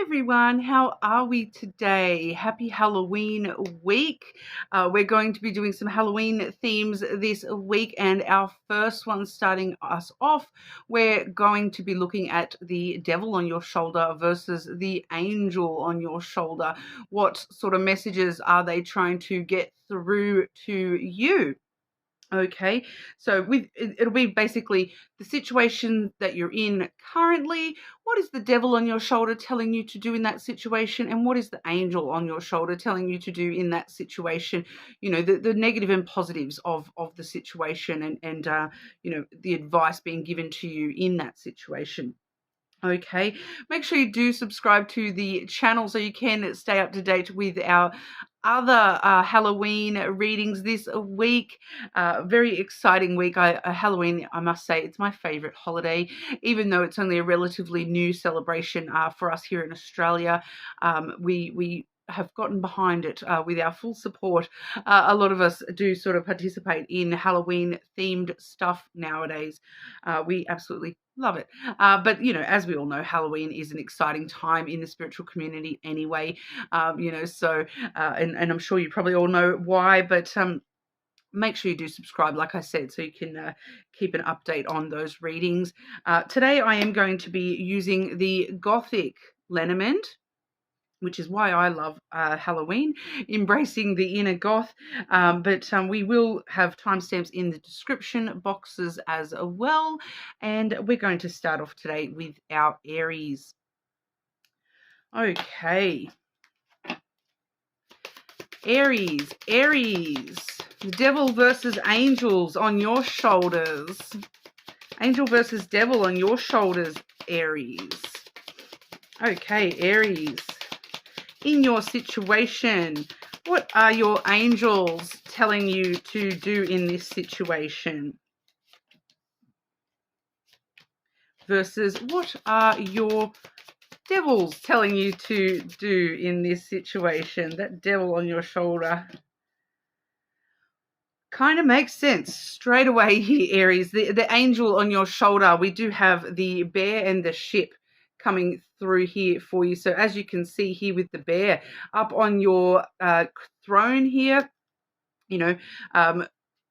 Everyone, how are we today? Happy Halloween week. We're going to be doing some Halloween themes this week, and our first one starting us off, we're going to be looking at the devil on your shoulder versus the angel on your shoulder. What sort of messages are they trying to get through to you? Okay, so it'll be basically the situation that you're in currently. What is the devil on your shoulder telling you to do in that situation, and what is the angel on your shoulder telling you to do in that situation? You know, the negative and positives of the situation, and the advice being given to you in that situation. Okay, make sure you do subscribe to the channel so you can stay up to date with our other Halloween readings this week. Very exciting week. Halloween, I must say, it's my favorite holiday, even though it's only a relatively new celebration for us here in Australia. We have gotten behind it with our full support. A lot of us do sort of participate in Halloween themed stuff nowadays. We absolutely love it. But, you know, as we all know, Halloween is an exciting time in the spiritual community anyway, and I'm sure you probably all know why, but make sure you do subscribe, like I said, so you can keep an update on those readings. Today I am going to be using the Gothic Lenormand, which is why I love Halloween, embracing the inner goth. But we will have timestamps in the description boxes as well. And we're going to start off today with our Aries. Okay. Aries. The devil versus angels on your shoulders. Angel versus devil on your shoulders, Aries. Okay, Aries. In your situation, what are your angels telling you to do in this situation? Versus what are your devils telling you to do in this situation? That devil on your shoulder kind of makes sense straight away here, Aries. The angel on your shoulder, we do have the bear and the ship coming through here for you. So as you can see here with the bear up on your throne here, you know,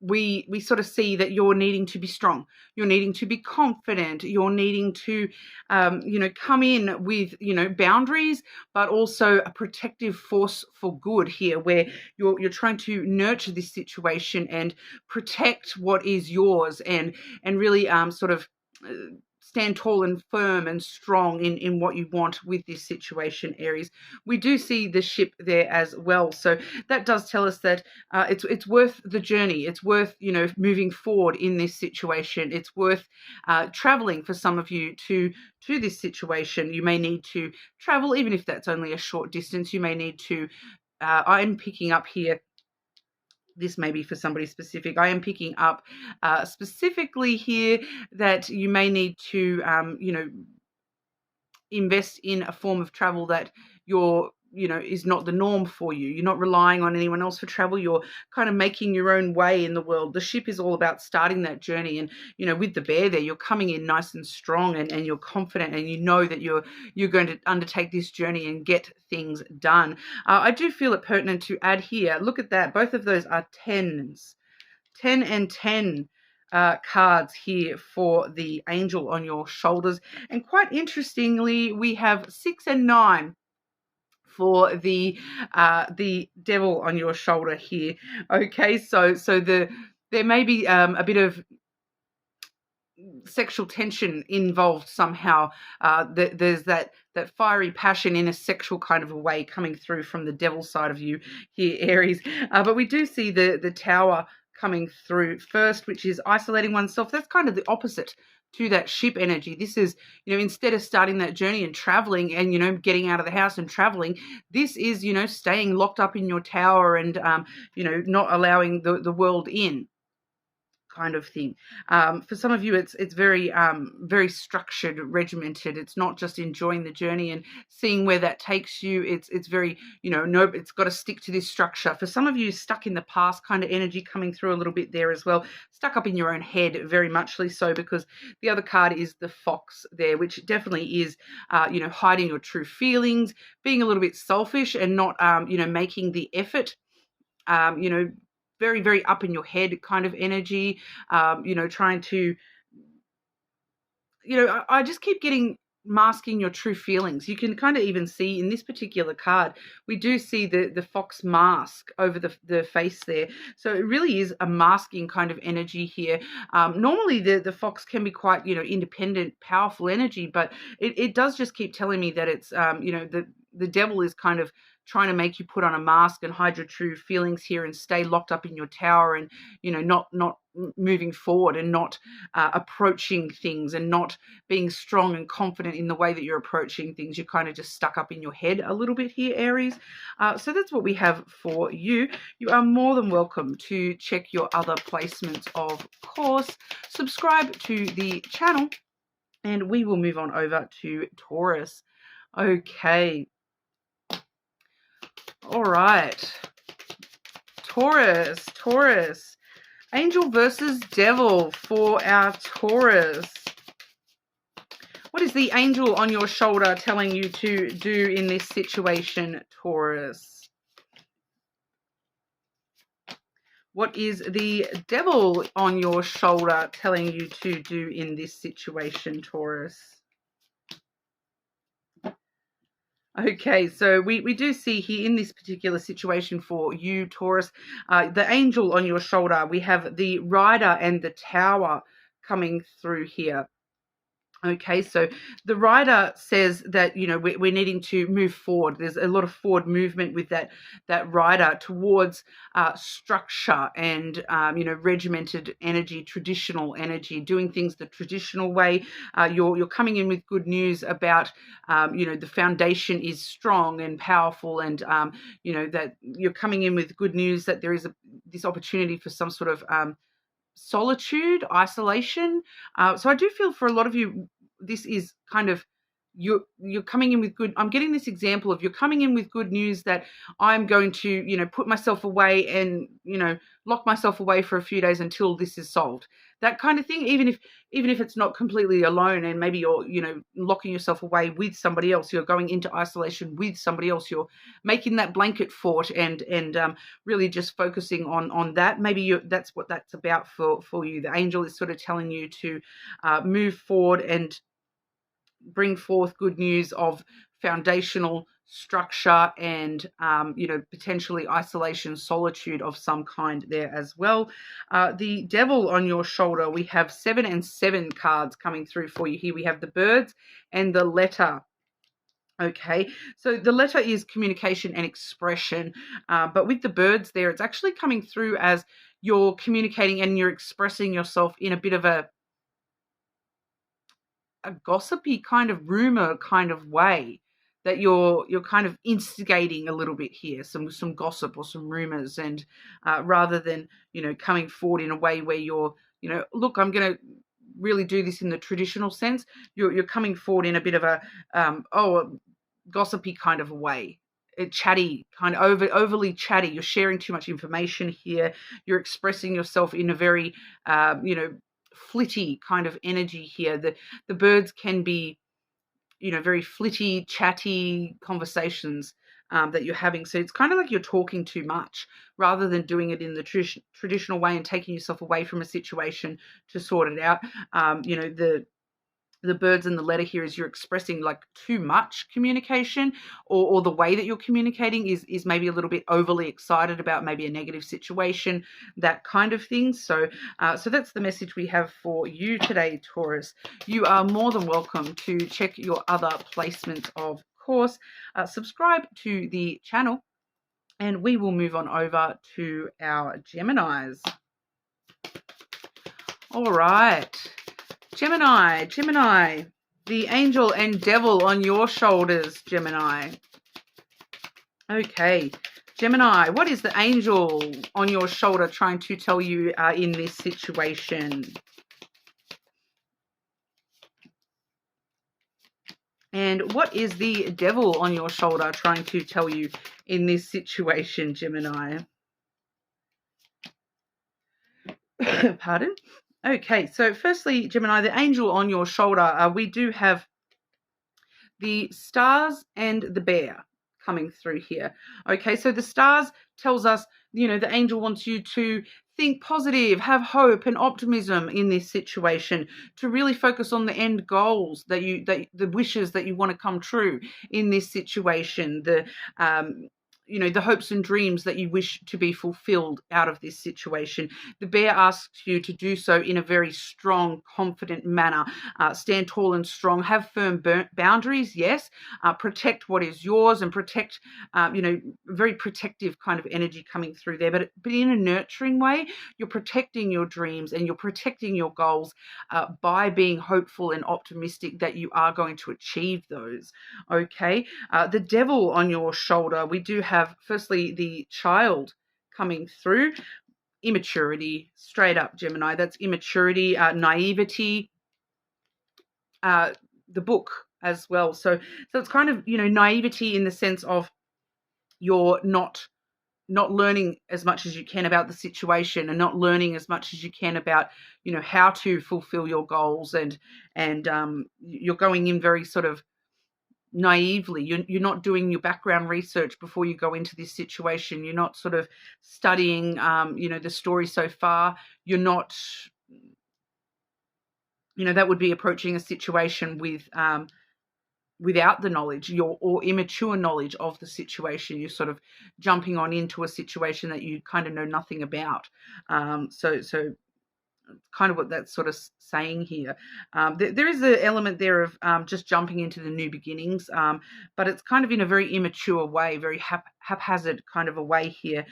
we sort of see that you're needing to be strong, you're needing to be confident, you're needing to come in with boundaries, but also a protective force for good here, where you're trying to nurture this situation and protect what is yours, and really sort of stand tall and firm and strong in what you want with this situation, Aries. We do see the ship there as well, so that does tell us that it's worth the journey. It's worth moving forward in this situation. It's worth traveling for some of you to this situation. You may need to travel, even if that's only a short distance. You may need to. I'm picking up here. This may be for somebody specific. I am picking up specifically here that you may need to, invest in a form of travel that is not the norm for you. You're not relying on anyone else for travel. You're kind of making your own way in the world. The ship is all about starting that journey. And, with the bear there, you're coming in nice and strong, and you're confident, and you know that you're going to undertake this journey and get things done. I do feel it pertinent to add here. Look at that. Both of those are 10s. 10 and 10. Cards here for the angel on your shoulders. And quite interestingly, we have 6 and 9 for the devil on your shoulder here. Okay, so there may be a bit of sexual tension involved somehow. There's that fiery passion in a sexual kind of a way coming through from the devil side of you here, Aries. But we do see the tower coming through first, which is isolating oneself. That's kind of the opposite to that ship energy. This is, instead of starting that journey and traveling and, getting out of the house and traveling, this is, staying locked up in your tower and, not allowing the world in kind of thing. For some of you, it's very very structured, regimented. It's not just enjoying the journey and seeing where that takes you. It's very, no, it's got to stick to this structure. For some of you, stuck in the past kind of energy coming through a little bit there as well. Stuck up in your own head, very muchly so, because the other card is the fox there, which definitely is, hiding your true feelings, being a little bit selfish and not, making the effort, very, very up in your head kind of energy, trying to, I just keep getting masking your true feelings. You can kind of even see in this particular card, we do see the fox mask over the face there. So it really is a masking kind of energy here. Normally the fox can be quite, independent, powerful energy, but it does just keep telling me that it's, the devil is kind of trying to make you put on a mask and hide your true feelings here and stay locked up in your tower and, not moving forward and not approaching things and not being strong and confident in the way that you're approaching things. You're kind of just stuck up in your head a little bit here, Aries. So that's what we have for you. You are more than welcome to check your other placements, of course. Subscribe to the channel and we will move on over to Taurus. Okay. All right. Taurus. Angel versus devil for our Taurus. What is the angel on your shoulder telling you to do in this situation, Taurus? What is the devil on your shoulder telling you to do in this situation, Taurus? Okay, so we do see here in this particular situation for you, Taurus, the angel on your shoulder, we have the rider and the tower coming through here. Okay, so the rider says that, we're needing to move forward. There's a lot of forward movement with that rider towards structure and, regimented energy, traditional energy, doing things the traditional way. You're coming in with good news about, the foundation is strong and powerful and, that you're coming in with good news that there is this opportunity for some sort of solitude, isolation. So I do feel for a lot of you, this is kind of, you're coming in with good, I'm getting this example of you're coming in with good news that I'm going to, put myself away and, lock myself away for a few days until this is solved. That kind of thing, even if it's not completely alone and maybe you're, locking yourself away with somebody else, you're going into isolation with somebody else, you're making that blanket fort and really just focusing on that. Maybe that's what that's about for you. The angel is sort of telling you to move forward and bring forth good news of foundational structure and, potentially isolation, solitude of some kind there as well. The devil on your shoulder, we have 7 and 7 cards coming through for you here. We have the birds and the letter. Okay, so the letter is communication and expression, but with the birds there, it's actually coming through as you're communicating and you're expressing yourself in a bit of a gossipy kind of rumor kind of way, that you're kind of instigating a little bit here, some gossip or some rumors, and rather than coming forward in a way where you're look, I'm going to really do this in the traditional sense, you're coming forward in a bit of a gossipy kind of a way, chatty, kind of overly chatty. You're sharing too much information here. You're expressing yourself in a very flitty kind of energy here. The birds can be very flitty, chatty conversations that you're having. So it's kind of like you're talking too much rather than doing it in the traditional way and taking yourself away from a situation to sort it out. The birds and the letter here is you're expressing like too much communication, or the way that you're communicating is maybe a little bit overly excited about maybe a negative situation, that kind of thing. So that's the message we have for you today, Taurus. You are more than welcome to check your other placements, of course. Subscribe to the channel and we will move on over to our Geminis. All right. Gemini, the angel and devil on your shoulders, Gemini. Okay, Gemini, what is the angel on your shoulder trying to tell you in this situation? And what is the devil on your shoulder trying to tell you in this situation, Gemini? Pardon? Okay, so firstly, Gemini, the angel on your shoulder, we do have the stars and the bear coming through here. Okay, so the stars tells us, the angel wants you to think positive, have hope and optimism in this situation, to really focus on the end goals the wishes that you want to come true in this situation, the hopes and dreams that you wish to be fulfilled out of this situation. The bear asks you to do so in a very strong, confident manner. Stand tall and strong, have firm boundaries, yes. Protect what is yours and protect, very protective kind of energy coming through there. But in a nurturing way, you're protecting your dreams and you're protecting your goals by being hopeful and optimistic that you are going to achieve those. Okay. The devil on your shoulder, we do have firstly the child coming through. Immaturity, straight up, Gemini. That's immaturity, naivety, the book as well. So it's kind of, naivety in the sense of you're not learning as much as you can about the situation and not learning as much as you can about, how to fulfill your goals, and you're going in very sort of naively. You're not doing your background research before you go into this situation. You're not sort of studying, the story so far. You're not, that would be approaching a situation with, without the knowledge, or immature knowledge of the situation. You're sort of jumping on into a situation that you kind of know nothing about. So kind of what that's sort of saying here. There is an element there of just jumping into the new beginnings, but it's kind of in a very immature way, very haphazard kind of a way here,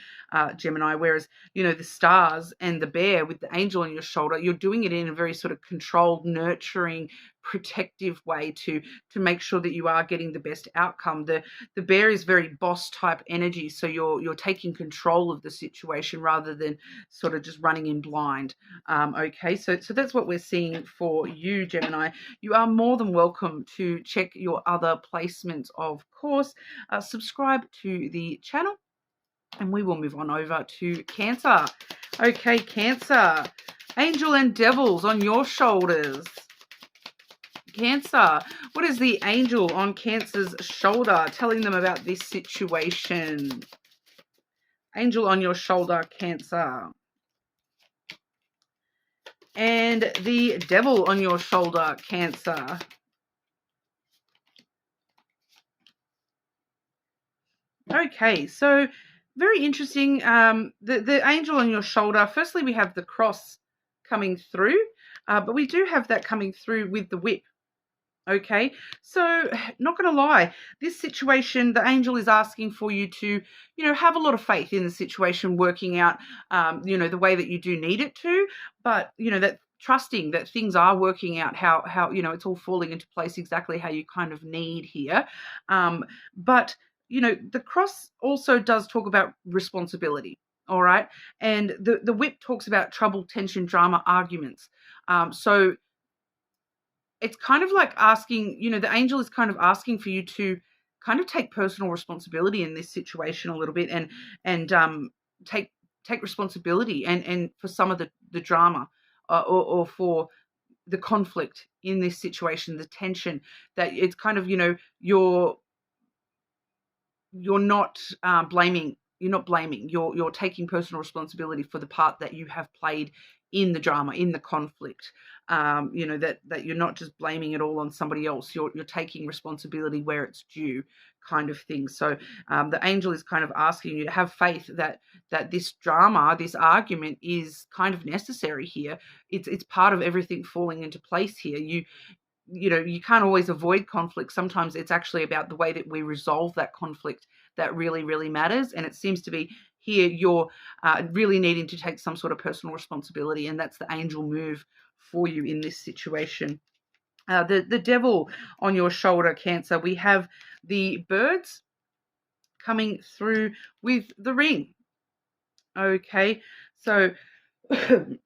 Gemini, whereas, the stars and the bear with the angel on your shoulder, you're doing it in a very sort of controlled, nurturing, protective way to make sure that you are getting the best outcome. The bear is very boss type energy, so you're taking control of the situation rather than sort of just running in blind. Okay, so that's what we're seeing for you, Gemini. You are more than welcome to check your other placements, of course. Subscribe to the channel, and we will move on over to Cancer. Okay, Cancer, angel and devils on your shoulders. Cancer, what is the angel on Cancer's shoulder telling them about this situation? Angel on your shoulder, Cancer. And the devil on your shoulder, Cancer. Okay, so very interesting. The angel on your shoulder, firstly, we have the cross coming through, but we do have that coming through with the whip. Okay, so not going to lie, this situation, the angel is asking for you to, have a lot of faith in the situation working out, the way that you do need it to, but, that trusting that things are working out how, it's all falling into place exactly how you kind of need here. But, the cross also does talk about responsibility. All right. And the whip talks about trouble, tension, drama, arguments. So it's kind of like asking, the angel is kind of asking for you to kind of take personal responsibility in this situation a little bit, and take responsibility and for some of the drama, or for the conflict in this situation, the tension, that it's kind of, you're not blaming. You're not blaming. You're taking personal responsibility for the part that you have played in the drama, in the conflict. That you're not just blaming it all on somebody else. You're taking responsibility where it's due, kind of thing. So the angel is kind of asking you to have faith that this drama, this argument, is kind of necessary here. It's part of everything falling into place here. You can't always avoid conflict. Sometimes it's actually about the way that we resolve that conflict that really, really matters. And it seems to be here you're really needing to take some sort of personal responsibility, and that's the angel move for you in this situation. The devil on your shoulder, Cancer, we have the birds coming through with the ring. Okay, so for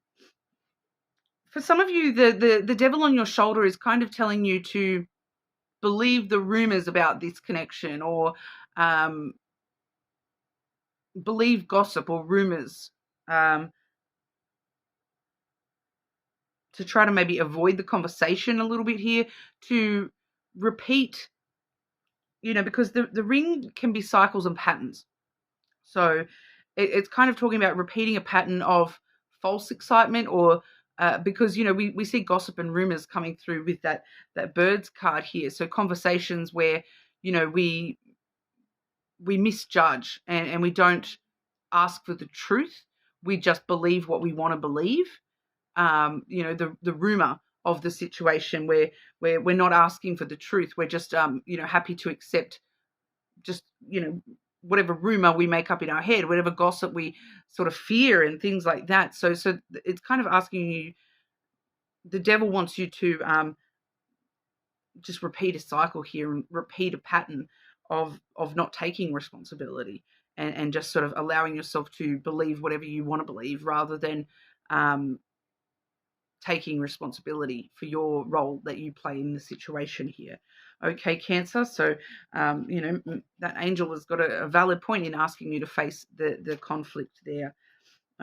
some of you, the devil on your shoulder is kind of telling you to believe the rumors about this connection, or believe gossip or rumors, to try to maybe avoid the conversation a little bit here, to repeat, because the ring can be cycles and patterns. So it's kind of talking about repeating a pattern of false excitement, or because, we see gossip and rumors coming through with that birds card here. So conversations where, we misjudge, and we don't ask for the truth. We just believe what we want to believe. The rumor of the situation where we're not asking for the truth. We're just, happy to accept just, whatever rumor we make up in our head, whatever gossip we sort of fear and things like that. So it's kind of asking you, the devil wants you to just repeat a cycle here and repeat a pattern of not taking responsibility, and just sort of allowing yourself to believe whatever you want to believe, rather than taking responsibility for your role that you play in the situation here. Okay, Cancer. So, that angel has got a valid point in asking you to face the conflict there.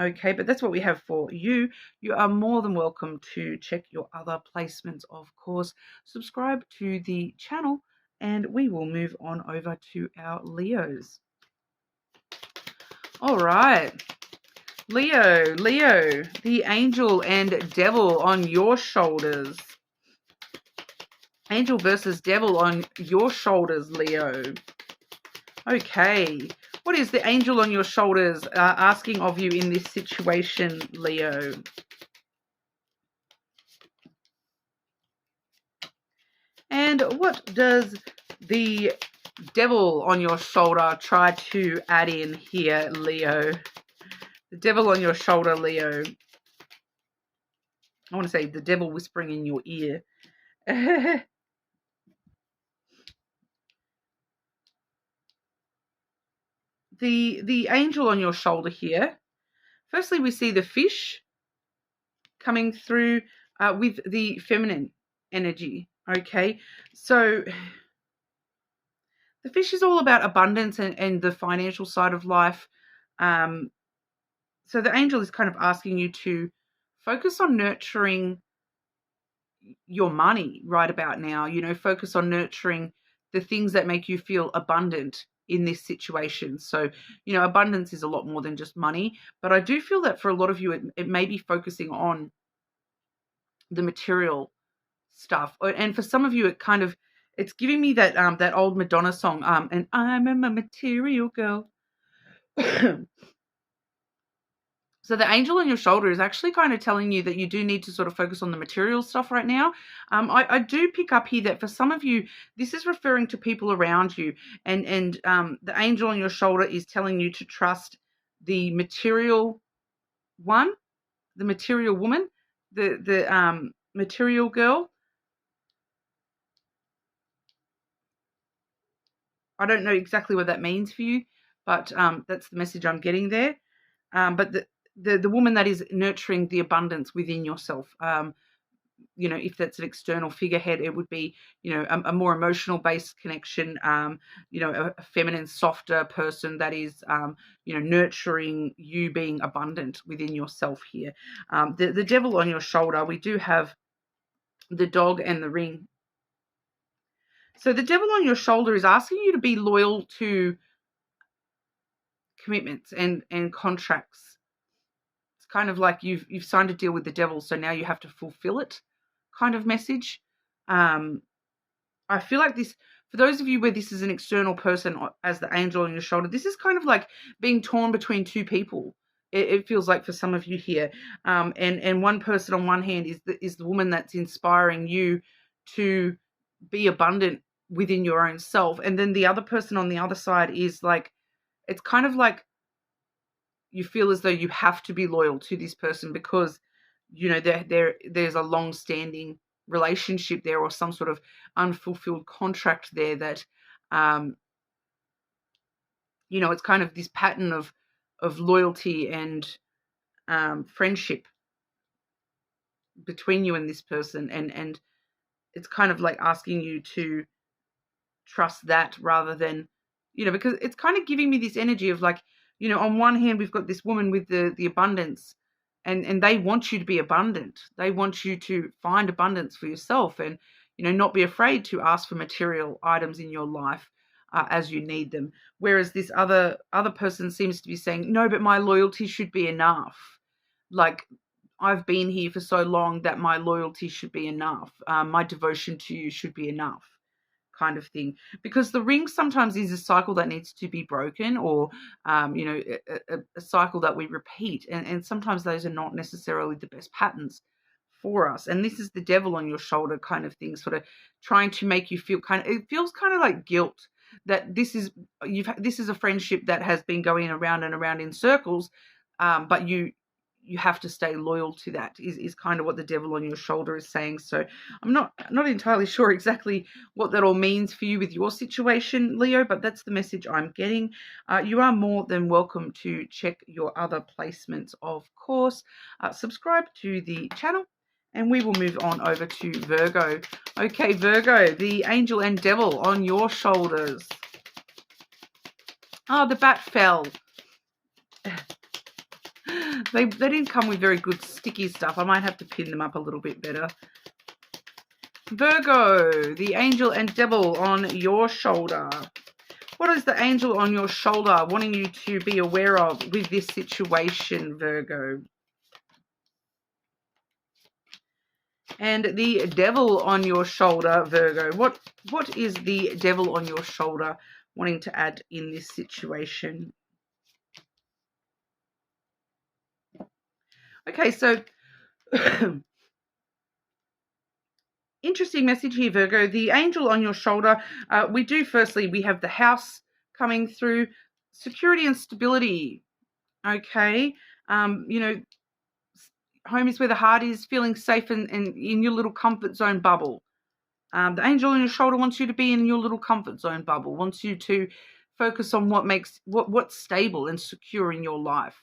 Okay, but that's what we have for you. You are more than welcome to check your other placements, of course. Subscribe to the channel, and we will move on over to our Leos. All right. Leo, the angel and devil on your shoulders. Angel versus devil on your shoulders, Leo. Okay. What is the angel on your shoulders asking of you in this situation, Leo? And what does the devil on your shoulder try to add in here, Leo? The devil on your shoulder, Leo. I want to say the devil whispering in your ear. The angel on your shoulder here. Firstly, we see the fish coming through with the feminine energy. Okay, so the fish is all about abundance and the financial side of life. So the angel is kind of asking you to focus on nurturing your money right about now. Focus on nurturing the things that make you feel abundant in this situation. So, abundance is a lot more than just money, but I do feel that for a lot of you, it may be focusing on the material stuff. And for some of you, it's giving me that old Madonna song, and I'm a material girl. So the angel on your shoulder is actually kind of telling you that you do need to sort of focus on the material stuff right now. I do pick up here that for some of you, this is referring to people around you, and the angel on your shoulder is telling you to trust the material one, the material woman, the material girl. I don't know exactly what that means for you, but that's the message I'm getting there. But the woman that is nurturing the abundance within yourself. If that's an external figurehead, it would be, a more emotional based connection, a feminine, softer person that is, nurturing you being abundant within yourself here. The devil on your shoulder, we do have the dog and the ring. So the devil on your shoulder is asking you to be loyal to commitments and contracts. It's kind of like you've signed a deal with the devil, so now you have to fulfill it, kind of message. I feel like this, for those of you where this is an external person as the angel on your shoulder, this is kind of like being torn between two people. It feels like for some of you here, and one person on one hand is the woman that's inspiring you to be abundant within your own self, and then the other person on the other side is like, it's kind of like you feel as though you have to be loyal to this person because there's a long-standing relationship there, or some sort of unfulfilled contract there that you know, it's kind of this pattern of loyalty and friendship between you and this person, and it's kind of like asking you to trust that rather than, you know, because it's kind of giving me this energy of like, you know, on one hand we've got this woman with the abundance, and they want you to be abundant. They want you to find abundance for yourself, and, you know, not be afraid to ask for material items in your life as you need them. Whereas this other person seems to be saying, no, but my loyalty should be enough. Like, I've been here for so long that my loyalty should be enough. My devotion to you should be enough, kind of thing. Because the ring sometimes is a cycle that needs to be broken, or, you know, a cycle that we repeat. And sometimes those are not necessarily the best patterns for us. And this is the devil on your shoulder kind of thing, sort of trying to make you feel it feels kind of like guilt that this is a friendship that has been going around and around in circles, but you have to stay loyal to that, is kind of what the devil on your shoulder is saying. So I'm not entirely sure exactly what that all means for you with your situation, Leo, but that's the message I'm getting. You are more than welcome to check your other placements, of course. Subscribe to the channel, and we will move on over to Virgo. Okay, Virgo, the angel and devil on your shoulders. Oh, the bat fell. They didn't come with very good sticky stuff. I might have to pin them up a little bit better. Virgo, the angel and devil on your shoulder. What is the angel on your shoulder wanting you to be aware of with this situation, Virgo? And the devil on your shoulder, Virgo. What is the devil on your shoulder wanting to add in this situation? Okay, so interesting message here, Virgo. The angel on your shoulder, we have the house coming through, security and stability. Okay, you know, home is where the heart is, feeling safe and in your little comfort zone bubble. The angel on your shoulder wants you to be in your little comfort zone bubble, wants you to focus on what's stable and secure in your life.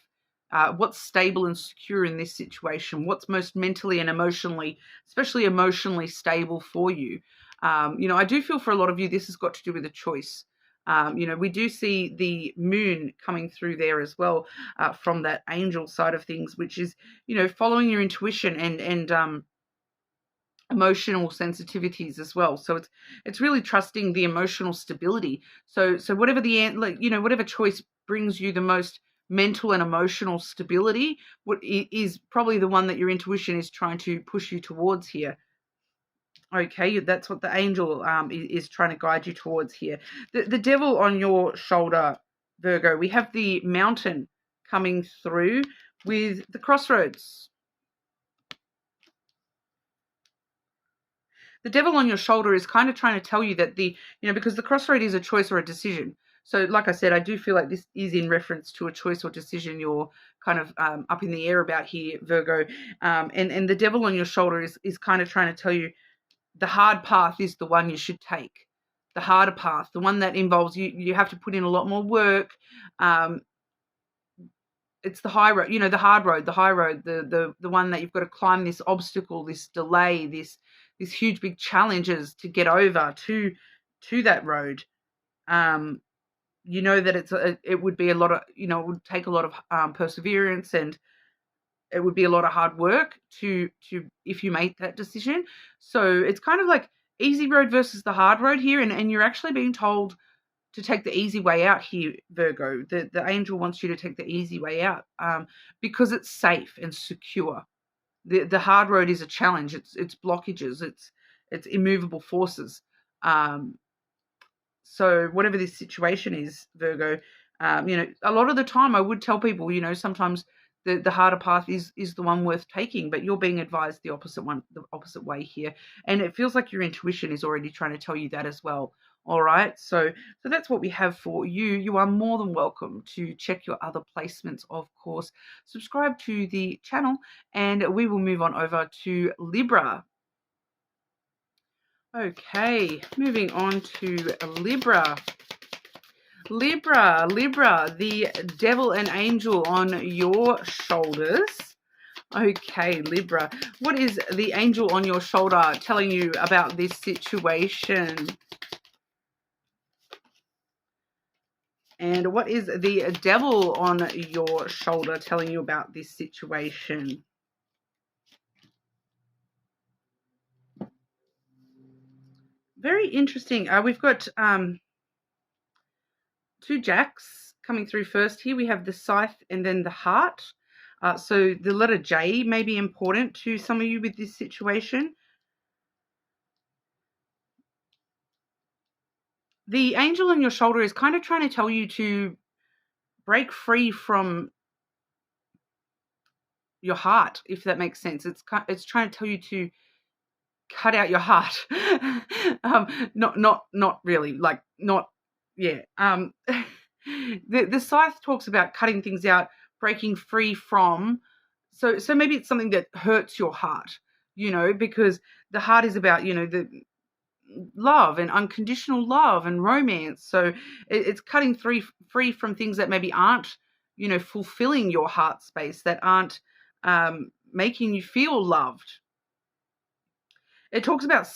What's stable and secure in this situation, what's most mentally and emotionally, especially emotionally stable for you. You know, I do feel for a lot of you, this has got to do with a choice. You know, we do see the moon coming through there as well, from that angel side of things, which is, you know, following your intuition and emotional sensitivities as well. So it's really trusting the emotional stability. So whatever whatever choice brings you the most mental and emotional stability, what is probably the one that your intuition is trying to push you towards here. Okay, that's what the angel is trying to guide you towards here. The devil on your shoulder, Virgo, we have the mountain coming through with the crossroads. The devil on your shoulder is kind of trying to tell you that because the crossroad is a choice or a decision. So like I said, I do feel like this is in reference to a choice or decision you're kind of up in the air about here, Virgo. And the devil on your shoulder is kind of trying to tell you the hard path is the one you should take. The harder path, the one that involves you have to put in a lot more work. It's the high road, the hard road, the high road, the one that you've got to climb this obstacle, this delay, this huge big challenges to get over to that road. You know that it would be a lot of, it would take a lot of perseverance, and it would be a lot of hard work to if you make that decision. So it's kind of like easy road versus the hard road here, and you're actually being told to take the easy way out here, Virgo. The angel wants you to take the easy way out because it's safe and secure. The hard road is a challenge. It's blockages. It's immovable forces. So whatever this situation is, Virgo, a lot of the time I would tell people, sometimes the harder path is the one worth taking, but you're being advised the opposite way here. And it feels like your intuition is already trying to tell you that as well. All right. So that's what we have for you. You are more than welcome to check your other placements, of course. Subscribe to the channel, and we will move on over to Libra. Okay, moving on to Libra. Libra, the devil and angel on your shoulders. Okay, Libra, what is the angel on your shoulder telling you about this situation? And what is the devil on your shoulder telling you about this situation? Very interesting. We've got two jacks coming through first here. We have the scythe and then the heart. So the letter J may be important to some of you with this situation. The angel on your shoulder is kind of trying to tell you to break free from your heart, if that makes sense. It's trying to tell you to cut out your heart. Not really, like, not, yeah. The scythe talks about cutting things out, breaking free from. So maybe it's something that hurts your heart, because the heart is about, the love and unconditional love and romance. So it's cutting free from things that maybe aren't, fulfilling your heart space, that aren't making you feel loved. It talks about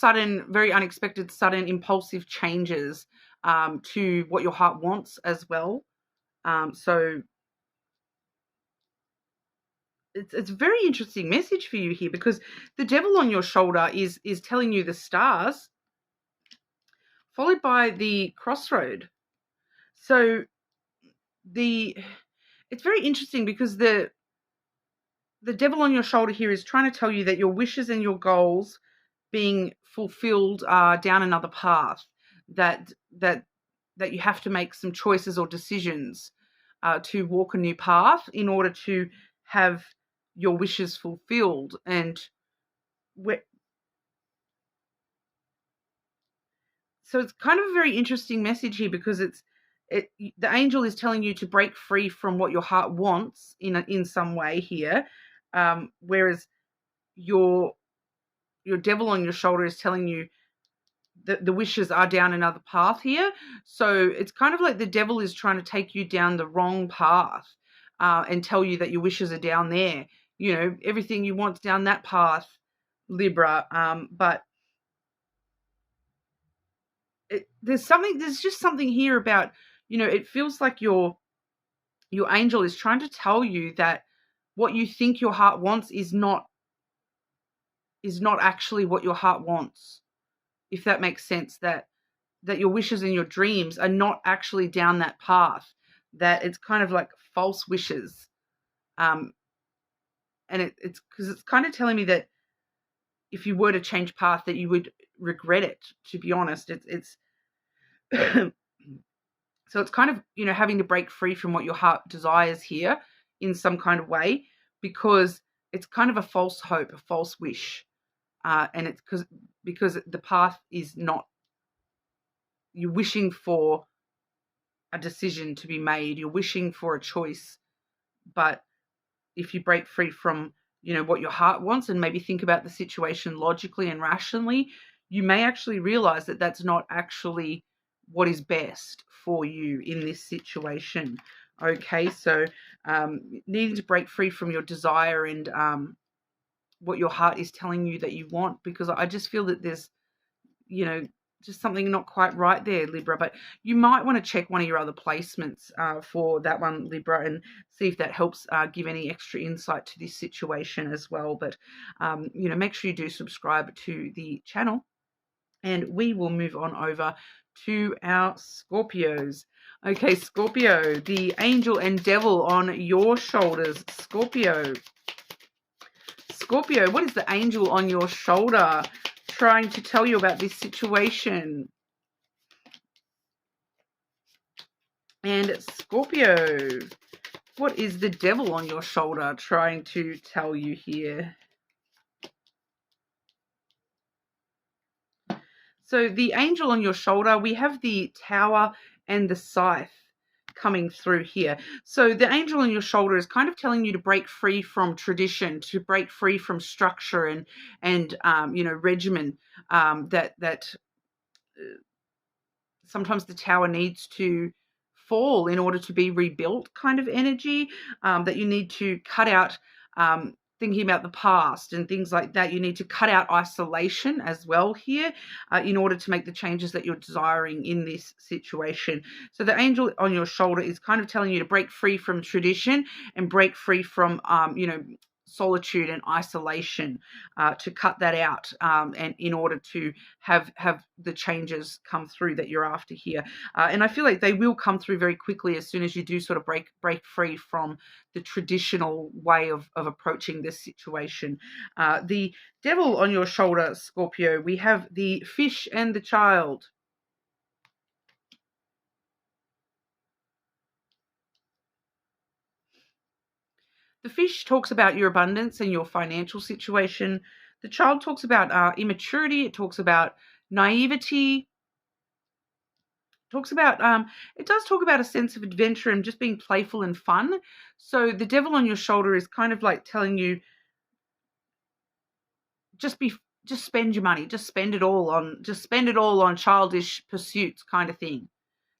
very unexpected, sudden, impulsive changes to what your heart wants as well. So it's a very interesting message for you here, because the devil on your shoulder is telling you the stars, followed by the crossroad. So it's very interesting, because the devil on your shoulder here is trying to tell you that your wishes and your goals being fulfilled are down another path, that you have to make some choices or decisions to walk a new path in order to have your wishes fulfilled. And so it's kind of a very interesting message here, because the angel is telling you to break free from what your heart wants in some way here, whereas your devil on your shoulder is telling you that the wishes are down another path here. So it's kind of like the devil is trying to take you down the wrong path and tell you that your wishes are down there. Everything you want down that path, Libra. But there's just something here about, it feels like your angel is trying to tell you that what you think your heart wants is not actually what your heart wants, if that makes sense. That your wishes and your dreams are not actually down that path, that it's kind of like false wishes. And it's because it's kind of telling me that if you were to change path, that you would regret it, to be honest. It's so it's kind of, having to break free from what your heart desires here in some kind of way, because it's kind of a false hope, a false wish. And it's because the path is not, you're wishing for a decision to be made, you're wishing for a choice. But if you break free from, what your heart wants, and maybe think about the situation logically and rationally, you may actually realize that that's not actually what is best for you in this situation. Okay, so needing to break free from your desire and what your heart is telling you that you want, because I just feel that there's, just something not quite right there, Libra. But you might want to check one of your other placements for that one, Libra, and see if that helps give any extra insight to this situation as well. But, make sure you do subscribe to the channel, and we will move on over to our Scorpios. Okay, Scorpio, the angel and devil on your shoulders. Scorpio, what is the angel on your shoulder trying to tell you about this situation? And Scorpio, what is the devil on your shoulder trying to tell you here? So the angel on your shoulder, we have the Tower and the Scythe coming through here. So the angel on your shoulder is kind of telling you to break free from tradition, to break free from structure and regimen, that sometimes the Tower needs to fall in order to be rebuilt kind of energy, that you need to cut out thinking about the past and things like that. You need to cut out isolation as well here in order to make the changes that you're desiring in this situation. So the angel on your shoulder is kind of telling you to break free from tradition and break free from, solitude and isolation, to cut that out, and in order to have the changes come through that you're after here. And I feel like they will come through very quickly as soon as you do sort of break free from the traditional way of approaching this situation. The devil on your shoulder, Scorpio, we have the fish and the child. The fish talks about your abundance and your financial situation. The child talks about immaturity. It talks about naivety. It does talk about a sense of adventure and just being playful and fun. So the devil on your shoulder is kind of like telling you, just spend your money, just spend it all on childish pursuits kind of thing.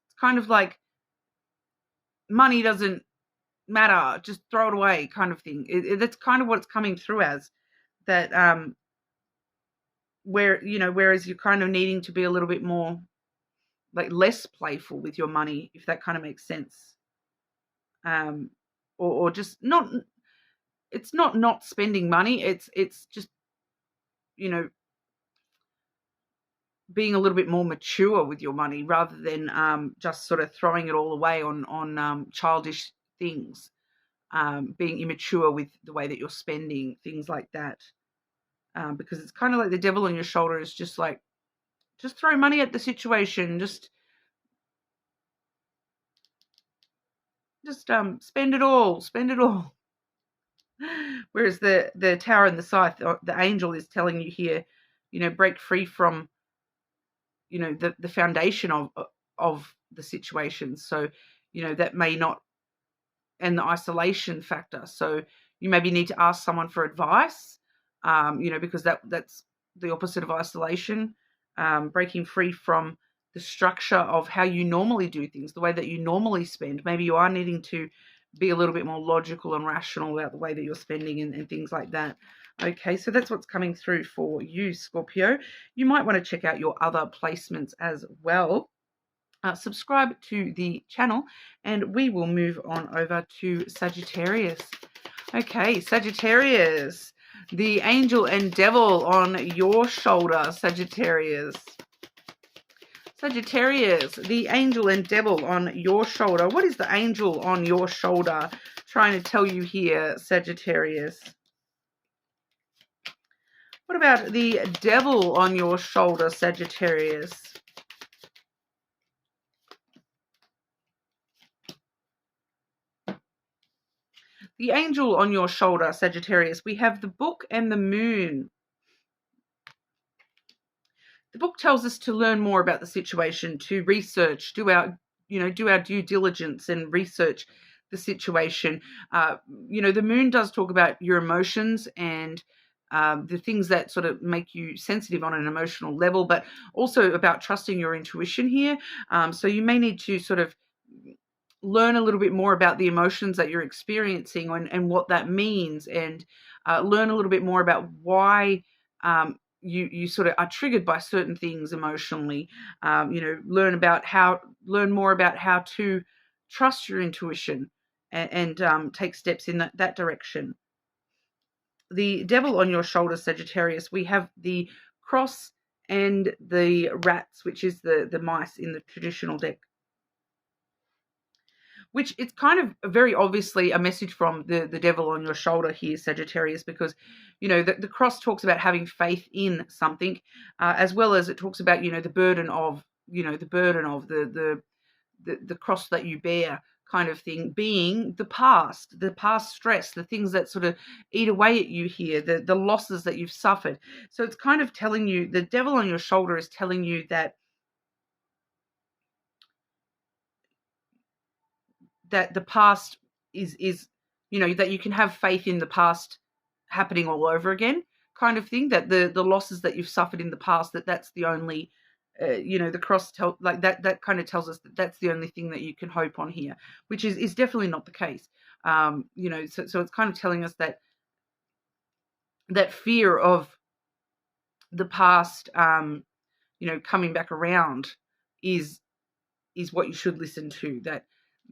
It's kind of like money doesn't matter, just throw it away kind of thing. That's kind of what it's coming through as, that whereas you're kind of needing to be a little bit more like less playful with your money, if that kind of makes sense. Or just not, it's not spending money, it's just, being a little bit more mature with your money rather than just sort of throwing it all away on childish things, being immature with the way that you're spending, things like that. Because it's kind of like the devil on your shoulder is just like, just throw money at the situation, just spend it all. Whereas the tower and the scythe, the angel is telling you here, break free from, the foundation of the situation. So, that may not, and the isolation factor. So you maybe need to ask someone for advice, because that's the opposite of isolation, breaking free from the structure of how you normally do things, the way that you normally spend. Maybe you are needing to be a little bit more logical and rational about the way that you're spending and things like that. Okay, so that's what's coming through for you, Scorpio. You might want to check out your other placements as well. Subscribe to the channel, and we will move on over to Sagittarius. Okay, Sagittarius, the angel and devil on your shoulder, Sagittarius. Sagittarius, the angel and devil on your shoulder. What is the angel on your shoulder trying to tell you here, Sagittarius? What about the devil on your shoulder, Sagittarius? The angel on your shoulder, Sagittarius, we have the book and the moon. The book tells us to learn more about the situation, to research, do our due diligence and research the situation. The moon does talk about your emotions and the things that sort of make you sensitive on an emotional level, but also about trusting your intuition here. So you may need to sort of learn a little bit more about the emotions that you're experiencing and what that means, and learn a little bit more about why you sort of are triggered by certain things emotionally. Learn more about how to trust your intuition and take steps in that direction. The devil on your shoulder, Sagittarius, we have the cross and the rats, which is the mice in the traditional deck. Which it's kind of very obviously a message from the devil on your shoulder here, Sagittarius, because, the cross talks about having faith in something, as well as it talks about, the burden of the cross that you bear kind of thing, being the past stress, the things that sort of eat away at you here, the losses that you've suffered. So it's kind of telling you, the devil on your shoulder is telling you that the past is that you can have faith in the past happening all over again kind of thing, that the losses that you've suffered in the past, that's the only the cross like that kind of tells us that that's the only thing that you can hope on here, which is definitely not the case. So it's kind of telling us that fear of the past, coming back around is what you should listen to.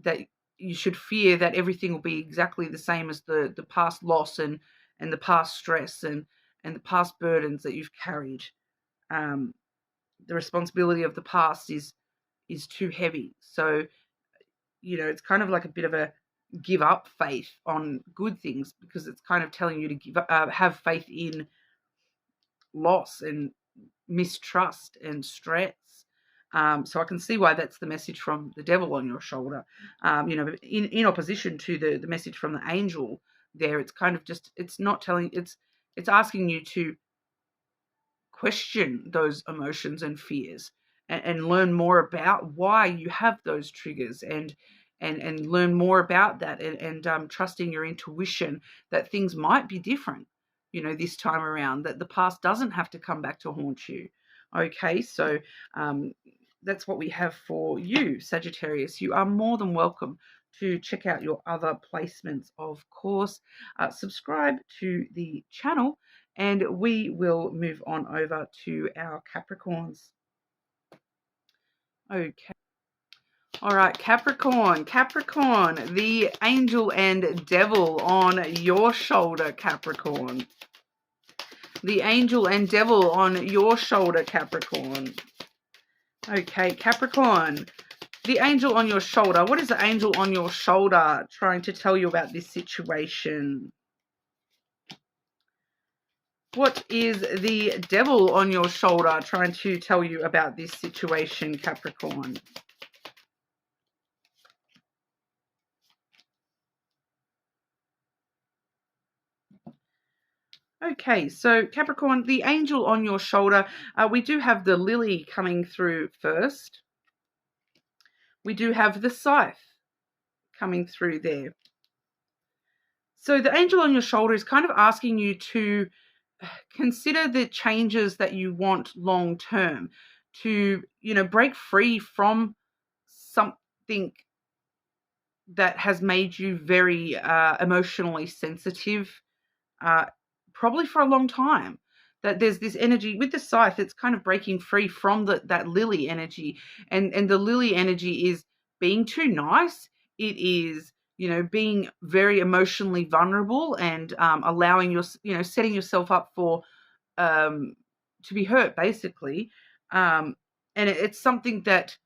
That you should fear that everything will be exactly the same as the past loss and the past stress and the past burdens that you've carried. The responsibility of the past is too heavy. So, it's kind of like a bit of a give up faith on good things, because it's kind of telling you to have faith in loss and mistrust and stress. So I can see why that's the message from the devil on your shoulder. In opposition to the message from the angel there, it's kind of just, it's not telling, it's asking you to question those emotions and fears and learn more about why you have those triggers and learn more about that and trusting your intuition that things might be different, this time around, that the past doesn't have to come back to haunt you. Okay, so that's what we have for you, Sagittarius. You are more than welcome to check out your other placements, of course. Subscribe to the channel, and we will move on over to our Capricorns. Okay. All right, Capricorn, the angel and devil on your shoulder, Capricorn. The angel and devil on your shoulder, Capricorn. Okay, Capricorn, the angel on your shoulder. What is the angel on your shoulder trying to tell you about this situation? What is the devil on your shoulder trying to tell you about this situation, Capricorn? Okay, so Capricorn, the angel on your shoulder, we do have the lily coming through first. We do have the scythe coming through there. So the angel on your shoulder is kind of asking you to consider the changes that you want long term, to, break free from something that has made you very emotionally sensitive, probably for a long time. That there's this energy with the scythe, it's kind of breaking free from that lily energy. And the lily energy is being too nice. It is, being very emotionally vulnerable and allowing your, setting yourself up for to be hurt, basically. And it's something that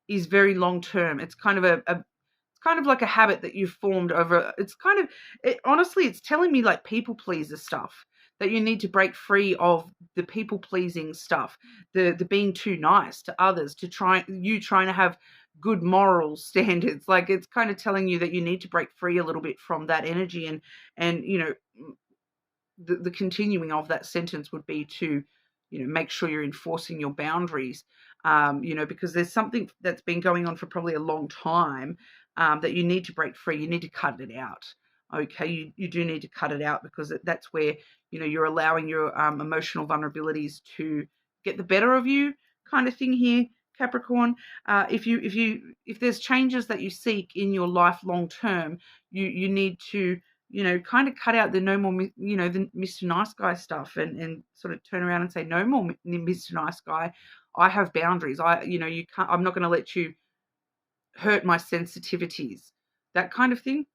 is very long term. It's kind of it's kind of like a habit that you've formed over. It's kind of, honestly, it's telling me like people pleaser stuff, that you need to break free of the people pleasing stuff, the being too nice to others, to trying to have good moral standards. Like, it's kind of telling you that you need to break free a little bit from that energy, and the continuing of that sentence would be to, make sure you're enforcing your boundaries, because there's something that's been going on for probably a long time, that you need to break free. You need to cut it out. Okay, you do need to cut it out, because that's where, you're allowing your emotional vulnerabilities to get the better of you, kind of thing here, Capricorn. If there's changes that you seek in your life long term, you need to, kind of cut out the no more, the Mr. Nice Guy stuff, and sort of turn around and say, no more Mr. Nice Guy. I have boundaries. You can't, I'm not going to let you hurt my sensitivities, that kind of thing.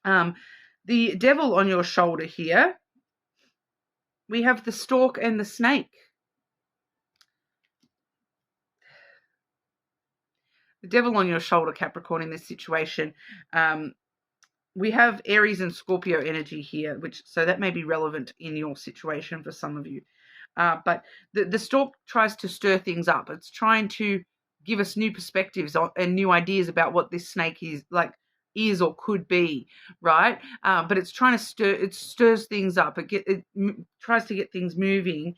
The devil on your shoulder here, we have the stork and the snake. The devil on your shoulder, Capricorn, in this situation, we have Aries and Scorpio energy here, so that may be relevant in your situation for some of you. But the stork tries to stir things up. It's trying to give us new perspectives and new ideas about what this snake is or could be, right? But it's trying to it stirs things up. It tries to get things moving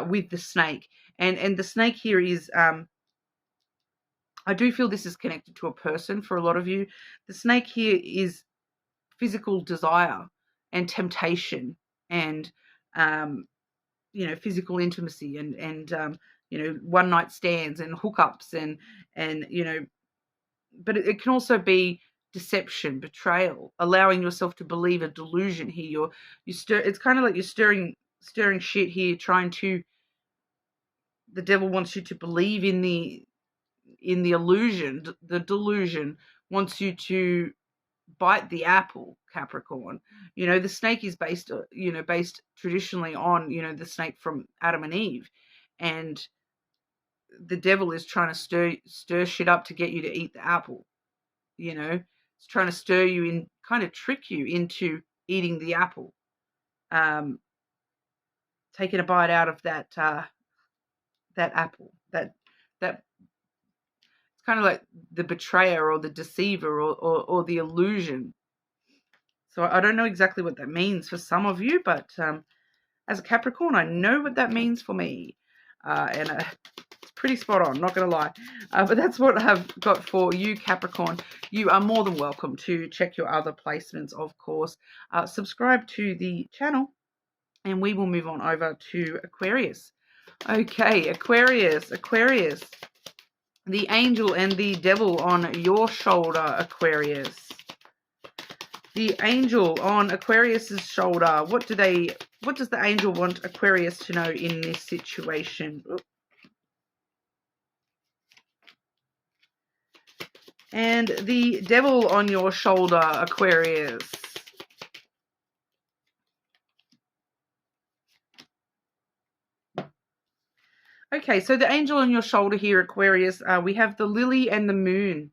with the snake. And the snake here is, I do feel this is connected to a person for a lot of you. The snake here is physical desire and temptation and, physical intimacy and one night stands and hookups and but it can also be deception, betrayal, allowing yourself to believe a delusion here. It's kind of like you're stirring shit here, the devil wants you to believe in the illusion, the delusion, wants you to bite the apple, Capricorn. The snake is based traditionally on, the snake from Adam and Eve. And the devil is trying to stir shit up to get you to eat the apple. It's trying to stir you in, kind of trick you into eating the apple. Taking a bite out of that apple. That it's kind of like the betrayer or the deceiver or the illusion. So I don't know exactly what that means for some of you, but as a Capricorn, I know what that means for me. And it's pretty spot on, not going to lie. But that's what I've got for you, Capricorn. You are more than welcome to check your other placements, of course. Subscribe to the channel, and we will move on over to Aquarius. Okay, Aquarius. The angel and the devil on your shoulder, Aquarius. The angel on Aquarius's shoulder. What does the angel want Aquarius to know in this situation? Oops. And the devil on your shoulder, Aquarius. Okay, so the angel on your shoulder here, Aquarius, we have the lily and the moon.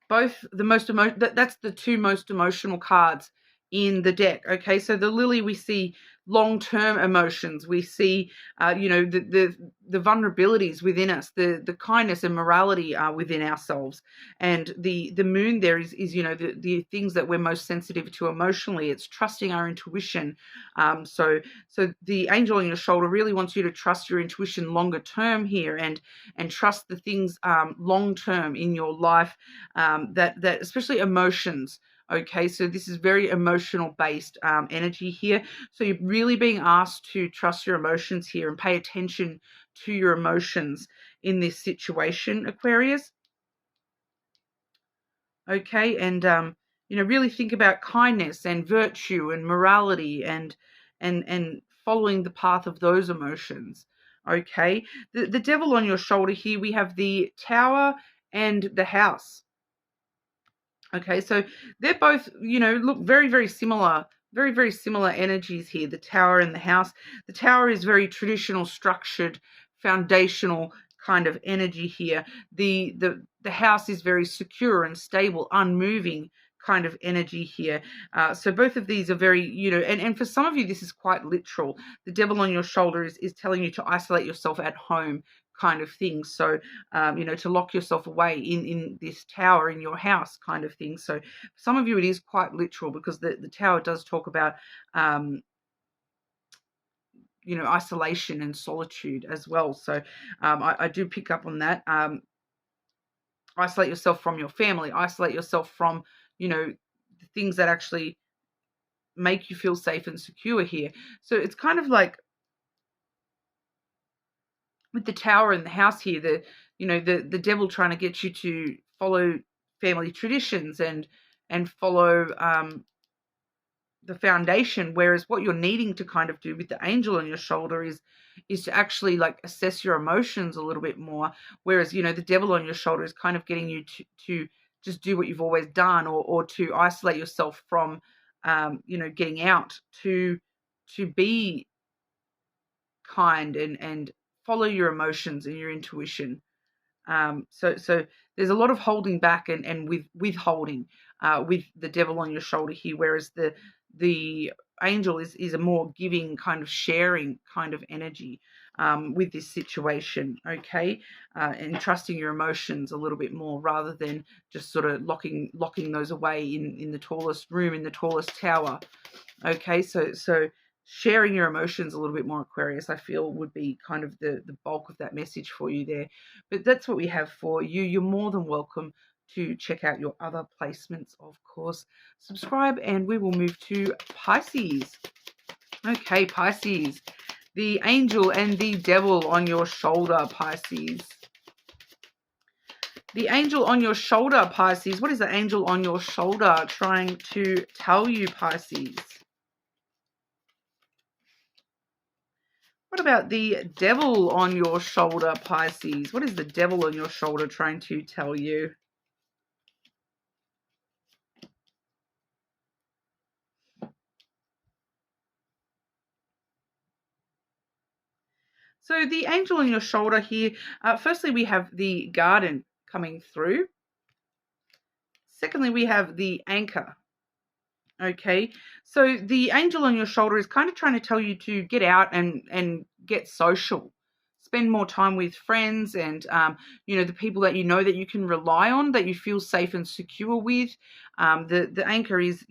Both that's the two most emotional cards in the deck. Okay, so the lily, we see long-term emotions. We see, the vulnerabilities within us, the kindness and morality within ourselves. And the moon there is the things that we're most sensitive to emotionally. It's trusting our intuition. So the angel on your shoulder really wants you to trust your intuition longer term here, and trust the things long term in your life, that especially emotions. Okay, so this is very emotional based energy here. So you're really being asked to trust your emotions here and pay attention to your emotions in this situation, Aquarius. Okay, and really think about kindness and virtue and morality and following the path of those emotions. Okay, the devil on your shoulder here, we have the Tower and the House. Okay, so they're both, look very, very similar, very, very similar energies here, the Tower and the House. The Tower is very traditional, structured, foundational kind of energy here. The House is very secure and stable, unmoving kind of energy here. So both of these are very, and for some of you, this is quite literal. The devil on your shoulder is telling you to isolate yourself at home, kind of thing. So, to lock yourself away in this tower in your house, kind of thing. So for some of you, it is quite literal, because the tower does talk about, isolation and solitude as well. So I do pick up on that. Isolate yourself from your family, isolate yourself from, the things that actually make you feel safe and secure here. So it's kind of like, with the Tower and the House here, the devil trying to get you to follow family traditions and follow the foundation, whereas what you're needing to kind of do with the angel on your shoulder is to actually like assess your emotions a little bit more, whereas the devil on your shoulder is kind of getting you to just do what you've always done, or to isolate yourself from getting out, to be kind and follow your emotions and your intuition. So there's a lot of holding back and withholding with the devil on your shoulder here, whereas the angel is a more giving, kind of sharing kind of energy with this situation. Okay, and trusting your emotions a little bit more, rather than just sort of locking those away in the tallest room, in the tallest tower. Okay, so sharing your emotions a little bit more, Aquarius, I feel would be kind of the bulk of that message for you there. But that's what we have for you. You're more than welcome to check out your other placements, of course. Subscribe, and we will move to Pisces. Okay, Pisces. The angel and the devil on your shoulder, Pisces. The angel on your shoulder, Pisces. What is the angel on your shoulder trying to tell you, Pisces? What about the devil on your shoulder, Pisces? What is the devil on your shoulder trying to tell you? So the angel on your shoulder here, firstly, we have the garden coming through. Secondly, we have the anchor. Okay, so the angel on your shoulder is kind of trying to tell you to get out and get social, spend more time with friends and the people that you know that you can rely on, that you feel safe and secure with. The anchor is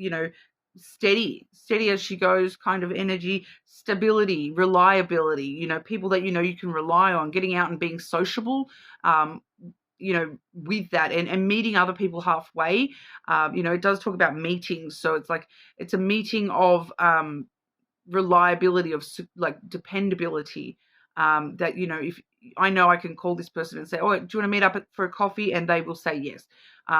steady as she goes, kind of energy, stability, reliability. People that you can rely on, getting out and being sociable. With that and meeting other people halfway. It does talk about meetings. So it's like, it's a meeting of reliability, of like dependability. That, if I know I can call this person and say, oh, do you want to meet up for a coffee? And they will say yes.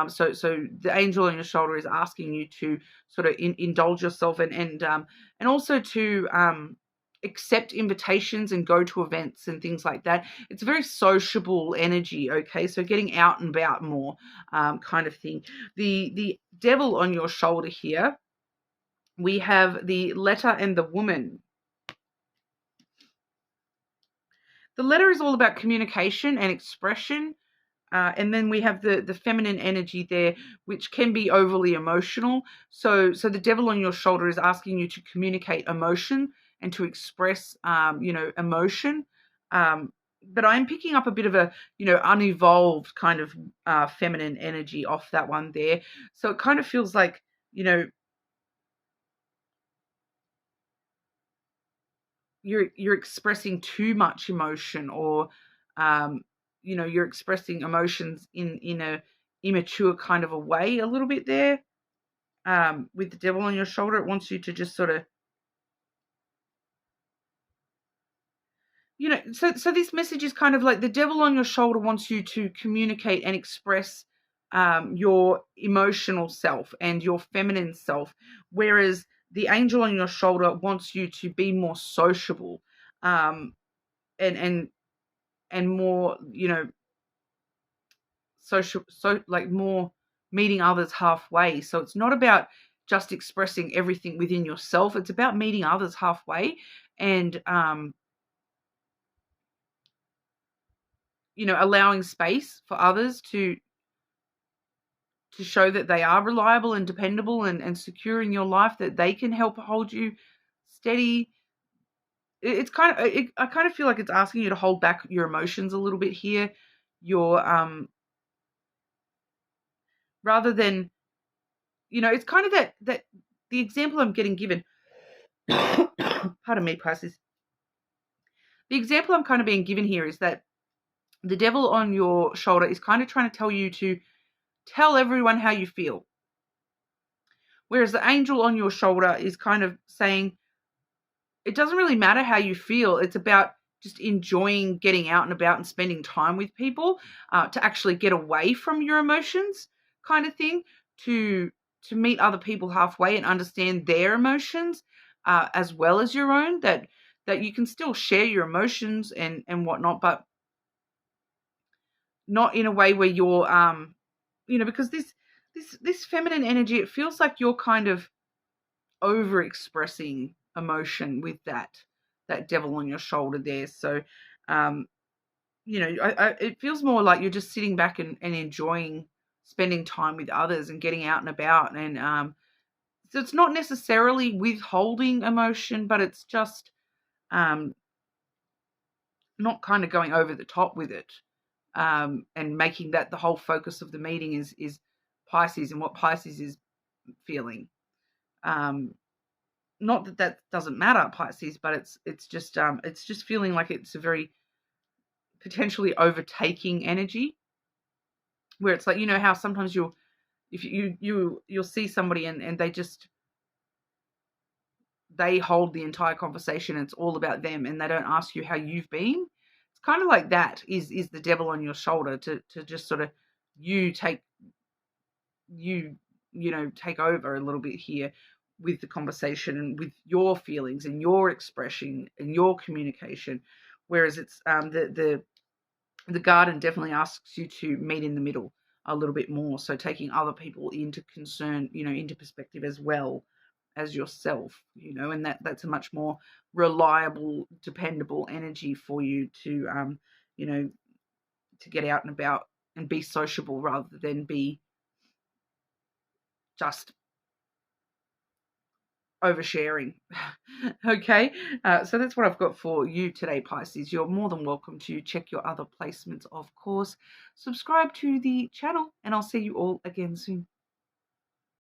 So the angel on your shoulder is asking you to sort of indulge yourself and also to accept invitations and go to events and things like that. It's a very sociable energy, okay? So getting out and about more kind of thing. The devil on your shoulder here, we have the letter and the woman. The letter is all about communication and expression. And then we have the feminine energy there, which can be overly emotional. So the devil on your shoulder is asking you to communicate emotion and to express, emotion. But I'm picking up a bit of a, unevolved kind of feminine energy off that one there. So it kind of feels like, you're expressing too much emotion, or you're expressing emotions in a immature kind of a way a little bit there. With the devil on your shoulder, it wants you to just sort of, so this message is kind of like the devil on your shoulder wants you to communicate and express your emotional self and your feminine self, whereas the angel on your shoulder wants you to be more sociable, and more, social, so like more meeting others halfway. So it's not about just expressing everything within yourself. It's about meeting others halfway and allowing space for others to show that they are reliable and dependable and secure in your life, that they can help hold you steady. It's kind of, I kind of feel like it's asking you to hold back your emotions a little bit here. Your rather than, it's kind of that the example I'm getting given. Pardon me, Pisces. The example I'm kind of being given here is that the devil on your shoulder is kind of trying to tell you to tell everyone how you feel. Whereas the angel on your shoulder is kind of saying, it doesn't really matter how you feel. It's about just enjoying getting out and about and spending time with people, to actually get away from your emotions kind of thing, to meet other people halfway and understand their emotions as well as your own, that you can still share your emotions and whatnot, but not in a way where you're, because this feminine energy, it feels like you're kind of over expressing emotion with that devil on your shoulder there. So, it feels more like you're just sitting back and enjoying spending time with others and getting out and about. And so it's not necessarily withholding emotion, but it's just not kind of going over the top with it, and making that the whole focus of the meeting is Pisces and what Pisces is feeling. Not that doesn't matter, Pisces, but it's just feeling like it's a very potentially overtaking energy, where it's like, how sometimes you'll see somebody and they just, they hold the entire conversation. It's all about them, and they don't ask you how you've been. It's kind of like that is the devil on your shoulder to just sort of you take you you know take over a little bit here with the conversation and with your feelings and your expression and your communication, whereas it's the garden definitely asks you to meet in the middle a little bit more, so taking other people into concern, into perspective as well as yourself, and that's a much more reliable, dependable energy for you to you know to get out and about and be sociable rather than be just oversharing. Okay, so that's what I've got for you today, Pisces. You're more than welcome to check your other placements, of course. Subscribe to the channel, and I'll see you all again soon.